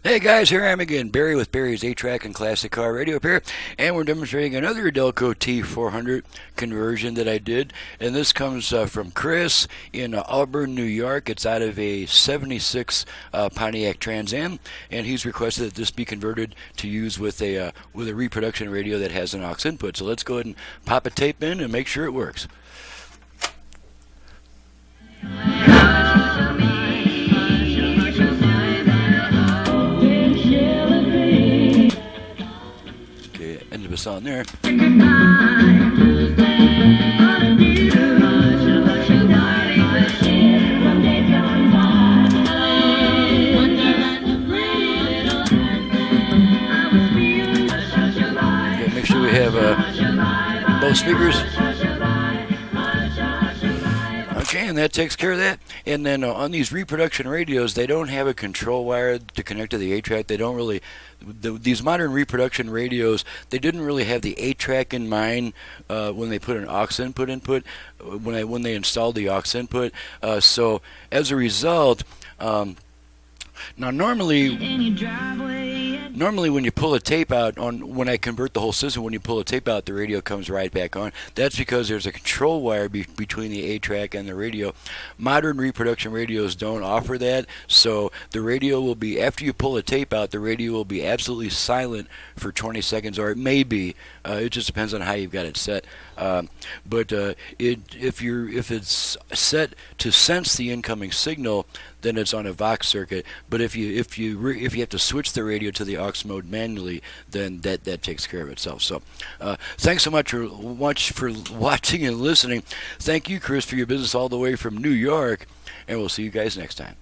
Hey guys, here I am again, Barry with Barry's 8-Track and Classic Car Radio up here, and we're demonstrating another Delco T400 conversion that I did, and this comes from Chris in Auburn, New York. It's out of a 76 Pontiac Trans Am, and he's requested that this be converted to use with a reproduction radio that has an aux input. So let's go ahead and pop a tape in and make sure it works. End of a song there. Okay, make sure we have both speakers. Okay, and that takes care of that. And then on these reproduction radios, they don't have a control wire to connect to the 8-track. They don't really, these modern reproduction radios, they didn't really have the 8-track in mind when they put an aux input, when they installed the aux input. So as a result, now normally when you pull a tape out, when I convert the whole system, when you pull a tape out, the radio comes right back on. That's because there's a control wire between the 8-track and the radio. Modern reproduction radios don't offer that, so the radio will be, after you pull a tape out, the radio will be absolutely silent for 20 seconds, or it may be. It just depends on how you've got it set. But if it's set to sense the incoming signal, then it's on a Vox circuit. But if you have to switch the radio to the aux mode manually, then that takes care of itself. So thanks so much for watching and listening. Thank you, Chris, for your business all the way from New York, and we'll see you guys next time.